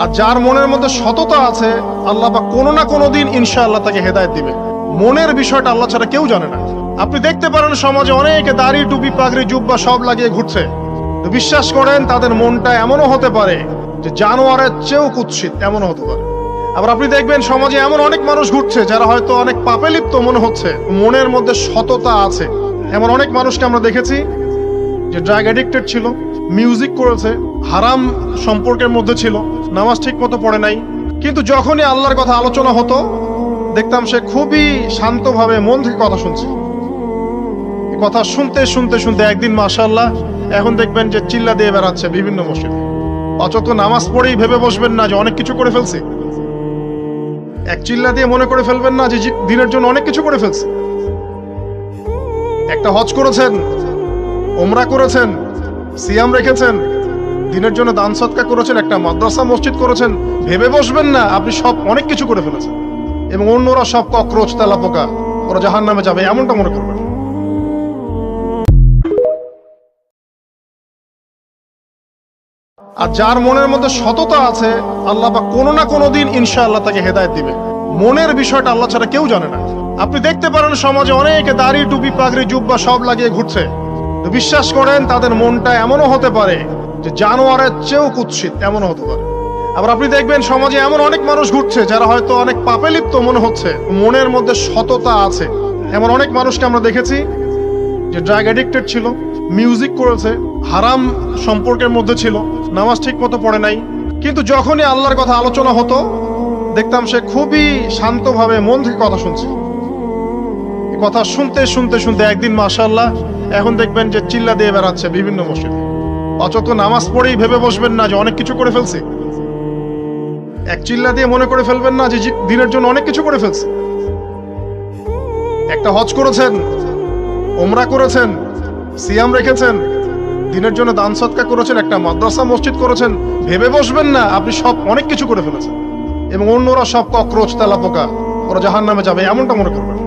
আর যার মনের মধ্যে সততা আছে, আল্লাহ পাক কোনো না কোনো দিন ইনশাআল্লাহ তাকে হেদায়েত দিবে। মনের বিষয়টা আল্লাহ ছাড়া কেউ জানে না। আপনি দেখতে পারেন সমাজে অনেকে দাড়ি, টুপি, পাগড়ি, জুব্বা সব লাগিয়ে ঘুরছে, তো বিশ্বাস করেন তাদের মনটা এমনও হতে পারে যে জানোয়ারের চেয়েও কুৎসিত, এমনও হতে পারে। আবার আপনি দেখবেন সমাজে এমন অনেক মানুষ ঘুরছে যারা হয়তো অনেক পাপে লিপ্ত মনে হচ্ছে, মনের মধ্যে সততা আছে। এমন অনেক মানুষকে আমরা দেখেছি যে ড্রাগ অ্যাডিক্টেড ছিল, মিউজিক করেছে, হারাম সম্পর্কের মধ্যে ছিল, নামাজ ঠিক মতো পড়ে নাই, কিন্তু যখনই আল্লাহর কথা আলোচনা হতো দেখতাম সে খুবই শান্তভাবে মন থেকে কথা শুনছে। কথা শুনতে শুনতে শুনতে একদিন মাশাআল্লাহ এখন দেখবেন যে চিল্লা দিয়ে বেড়াচ্ছে বিভিন্ন মসজিদে। অথচ নামাজ পড়েই ভেবে বসবেন না যে অনেক কিছু করে ফেলছে। এক চিল্লা দিয়ে মনে করে ফেলবেন না যে দিনের জন্য অনেক কিছু করে ফেলছে। একটা হজ করেছেন, ওমরা করেছেন, সিয়াম রেখেছেন, দিনের জন্য দান সদকা করেছেন, একটা মাদ্রাসা মসজিদ করেছেন, ভেবে বসবেন না আপনি সব অনেক কিছু করে ফেলেছেন এবং অন্যরা সব ককরোচ, তেলাপোকা, ওরা জাহান্নামে যাবে এমনটা মনে করবেন। আর যার মনের মধ্যে সততা আছে, আল্লাহ পাক কোনো না কোনো দিন ইনশাআল্লাহ তাকে হেদায়েত দিবে। মনের বিষয়টা আল্লাহ ছাড়া কেউ জানে না। আপনি দেখতে পারেন সমাজে অনেকে দাড়ি, টুপি, পাগড়ি, জুব্বা সব লাগিয়ে ঘুরছে, তো বিশ্বাস করেন তাদের মনটা এমনও হতে পারে যে জানোয়ারের চেয়েও কুৎসিত, এমনও হতে পারে। আবার আপনি দেখবেন সমাজে এমন অনেক মানুষ ঘুরছে যারা হয়তো অনেক পাপে লিপ্ত মনে হচ্ছে, মনের মধ্যে সততা আছে। এমন অনেক মানুষকে আমরা দেখেছি যে ড্রাগ অ্যাডিক্টেড ছিল, মিউজিক করেছে, হারাম সম্পর্কের মধ্যে ছিল, নামাজ ঠিক মতো পড়ে নাই, কিন্তু যখনই আল্লাহর কথা আলোচনা হতো দেখতাম সে খুবই শান্তভাবে মন থেকে কথা শুনছে। কথা শুনতে শুনতে শুনতে একদিন মাশাআল্লাহ এখন দেখবেন যে চিল্লা দিয়ে বেড়াচ্ছে বিভিন্ন মসজিদে। অথচ নামাজ পড়েই ভেবে বসবেন না যে অনেক কিছু করে ফেলছে। এক চিল্লা দিয়ে মনে করে ফেলবেন না যে দিনের জন্য অনেক কিছু করে ফেলছে। একটা হজ করেছেন, ওমরা করেছেন, সিয়াম রেখেছেন, দিনের জন্য দান সদকা করেছেন, একটা মাদ্রাসা মসজিদ করেছেন, ভেবে বসবেন না আপনি সব অনেক কিছু করে ফেলেছেন এবং অন্যরা সব ককরোচ, তেলাপোকা, ওরা জাহান্নামে যাবে এমনটা মনে করবেন।